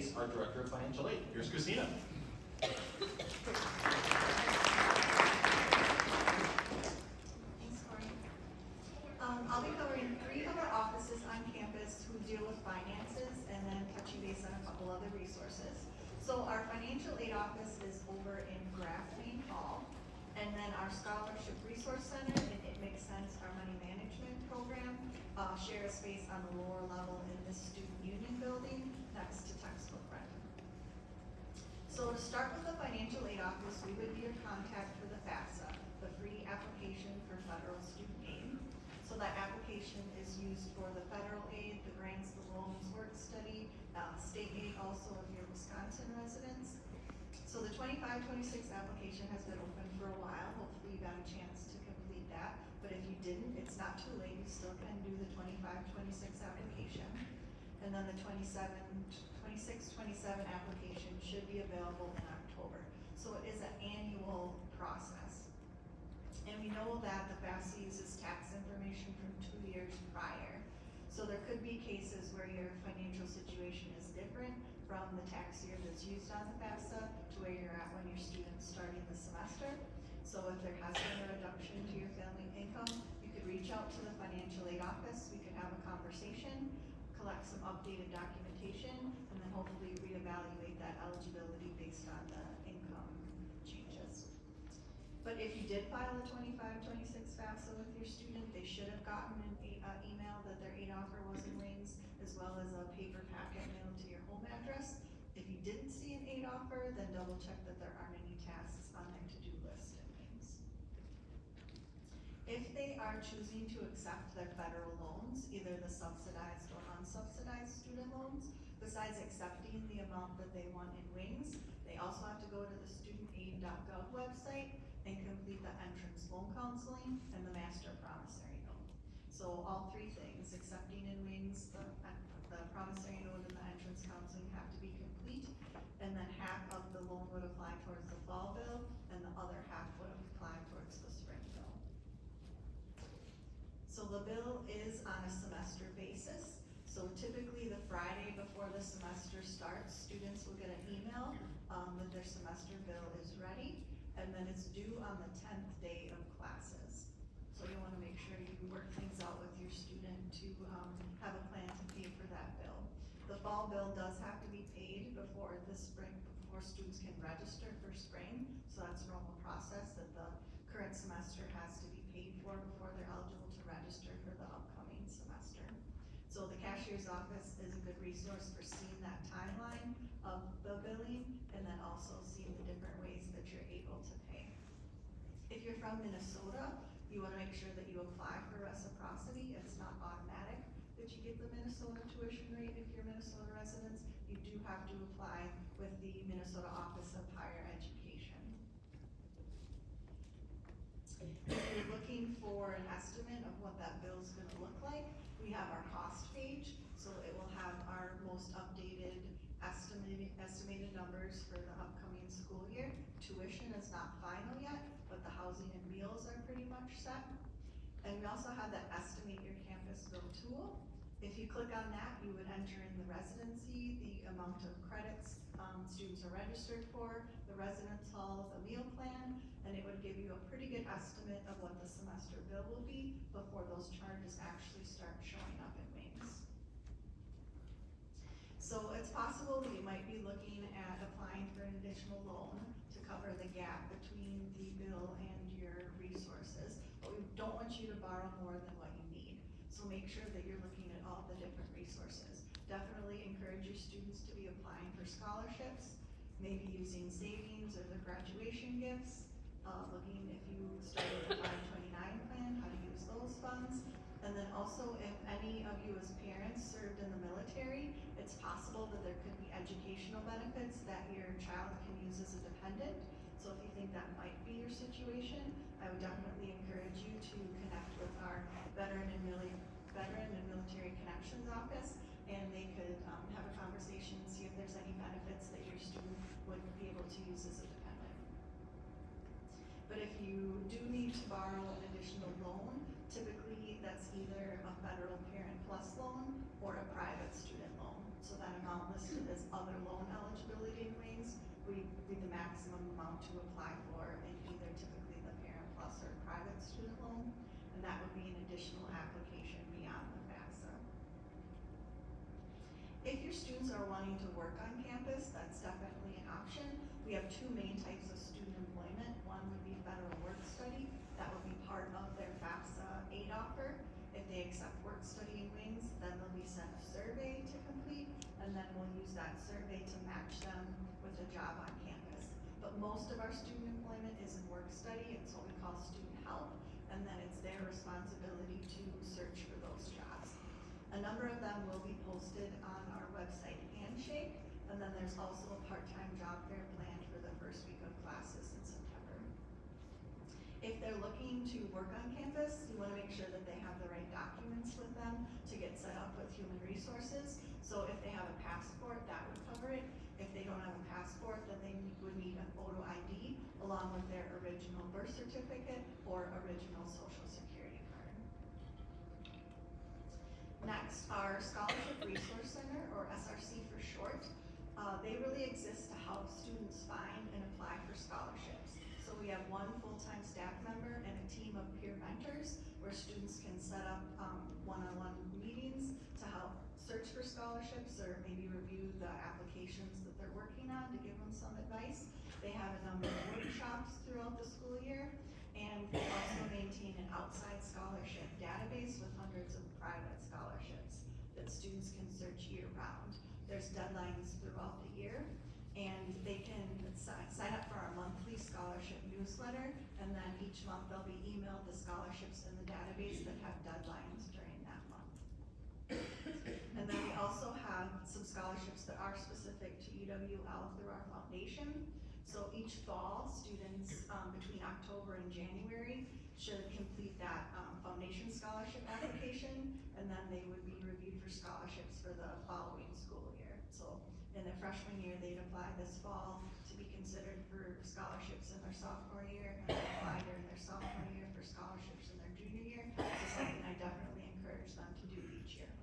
introduce our Director of Financial Aid. Here's Christina. Thanks, Corey. I'll be covering 3 of our offices on campus who deal with finances and then touching base on a couple other resources. So our financial aid office is over in Graff Main Hall, and then our Scholarship Resource Center and It Makes Sense, our money management program, share a space on the lower level in the Student Union building next to textbook rental. So to start with the financial aid office, we would be your contact for the FAFSA, the free application for federal student aid. So that application is used for the federal aid, the grants, the loans, work study, state aid also if you're Wisconsin residents. So the 25-26 application has been open for a while. Hopefully you got a chance to complete that. But if you didn't, it's not too late. You still can do the 25-26 application. And then the 26-27 application should be available in October. So it is an annual process. And we know that the FAFSA uses tax information from 2 years prior. So there could be cases where your financial situation is different from the tax year that's used on the FAFSA to where you're at when your student's starting the semester. So if there has been a reduction to your family income, you could reach out to the financial aid office. We could have a conversation, collect some updated documentation, and then hopefully reevaluate that eligibility based on the income changes. But if you did file a 25-26 FAFSA with your student, they should have gotten an email that their aid offer was in wings, as well as a paper packet mailed to your home address. If you didn't see an aid offer, then double check that there aren't any tasks on their to-do list in wings. If they are choosing to accept their federal loans, either the subsidized or unsubsidized student loans, besides accepting the amount that they want in wings, they also have to go to the studentaid.gov website and complete the entrance loan counseling and the master promissory note. So all 3 things, accepting in wings, the promissory note and the entrance counseling have to be complete, and then half of the loan would apply towards the fall bill and the other half would apply towards the spring bill. So the bill is on a semester basis. So typically the Friday before the semester starts, students will get an email that their semester bill is ready, and then it's due on the 10th day of classes. So you want to make sure you work things out with your student to have a plan to pay for that bill. The fall bill does have to be paid before the spring, before students can register for spring. So that's a normal process that the current semester has to be paid for before they're eligible to register for the upcoming semester. So the cashier's office is a good resource for seeing that timeline of the billing and then also seeing the different ways that you're able to pay. If you're from Minnesota, you want to make sure that you apply for reciprocity. It's not automatic that you get the Minnesota tuition rate if you're Minnesota residents. You do have to apply with the Minnesota Office of Higher Education. If you're looking for an estimate of what that bill is going to look like, we have our cost page. So it will have our most updated estimated numbers for the upcoming school year. Tuition is not final yet, but the housing and meals are pretty much set. And we also have that estimate your campus bill tool. If you click on that, you would enter in the residency, the amount of credits students are registered for, the residence hall, the meal plan, and it would give you a pretty good estimate of what the semester bill will be before those charges actually start showing up in wings. So it's possible that you might be looking at applying for an additional loan to cover the gap between the bill and your resources, but we don't want you to borrow more than what you need. So make sure that you're looking at all the different resources. Definitely encourage your students to be applying for scholarships, maybe using savings or the graduation gifts, looking if you started the 529 plan, how to use those funds. And then also if any of you as parents served in the military, it's possible that there could be educational benefits that your child can use as a dependent. So if you think that might be your situation, I would definitely encourage you to connect with our Veteran and Military Connections office, and they could have a conversation and see if there's any benefits that your student would be able to use as a dependent. But if you do need to borrow an additional loan, typically that's either a federal Parent Plus loan or a private student loan. so that amount listed as other loan eligibility in wings would be the maximum amount to apply for in either typically the Parent Plus or private student loan, and that would be an additional application beyond the FAFSA. If your students are wanting to work on campus, that's definitely an option. We have two main types of student employment. One would be federal work study. That would be part of their FAFSA aid offer. If they accept work study in wings, then they'll be sent a survey to complete, and then we'll use that survey to match them with a job on campus. But most of our student employment is in work study. It's what we call student help, and then it's their responsibility to search for those jobs. A number of them will be posted on our website Handshake, and then there's also a part-time job fair planned for the first week of classes in September. If they're looking to work on campus, you wanna make sure that they have the right documents with them to get set up with human resources. So if they have a passport, that would cover it. If they don't have a passport, then they would need a photo ID along with their original birth certificate or original social security card. Next, our Scholarship Resource Center, or SRC for short. They really exist to help students find and apply for scholarships. So we have one full-time staff member and a team of peer mentors where students can set up one-on-one meetings to help search for scholarships or maybe review the applications that they're working on to give them some advice. They have a number of workshops throughout the school year, and they also maintain an outside scholarship database with hundreds of private scholarships that students can search year-round. There's deadlines throughout the year, and they can sign up for our monthly scholarship newsletter, and then each month they'll be emailed the scholarships in the database that have deadlines during that month. And then we also have some scholarships that are specific to UWL through our foundation. So each fall, students between October and January should complete that foundation scholarship application, and then they would be reviewed for scholarships for the following school year. So in their freshman year, they'd apply this fall to be considered for scholarships in their sophomore year, and then apply during their sophomore year for scholarships in their junior year. It's something I definitely encourage them to do each year.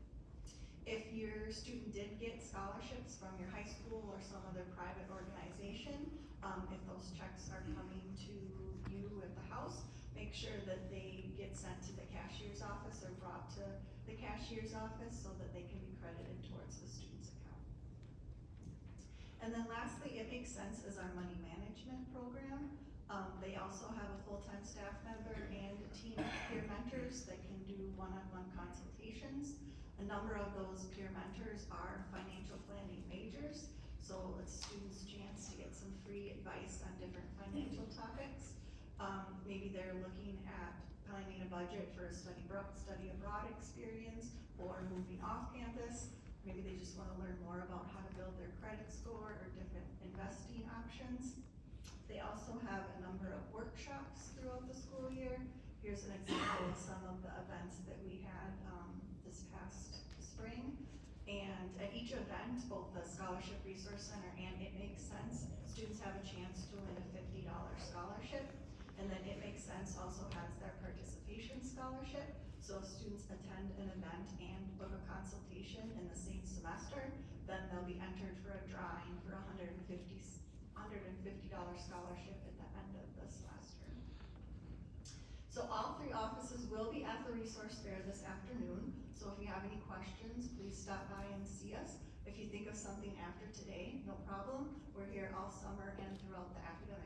If your student did get scholarships from your high school or some other private organization, if those checks are coming to you at the house, make sure that they get sent to the cashier's office or brought to the cashier's office so that they can be credited towards the student's account. And then lastly, It Makes Sense is our money management program. They also have a full-time staff member and a team of peer mentors that can do one-on-one consultations. A number of those peer mentors are financial planning majors, so it's students' chance to get some free advice on different financial topics. Maybe they're looking at planning a budget for a study abroad experience or moving off campus. Maybe they just wanna learn more about how to build their credit score or different investing options. They also have a number of workshops throughout the school year. Here's an example of some of the events that we had this past spring. And at each event, both the Scholarship Resource Center and It Makes Sense, students have a chance to win a $50 scholarship. And then It Makes Sense also has their participation scholarship. So if students attend an event and book a consultation in the same semester, then they'll be entered for a drawing for a $150 scholarship at the end of the semester. So all three offices will be at the resource fair this afternoon. So if you have any questions, please stop by and see us. If you think of something after today, no problem. We're here all summer and throughout the academic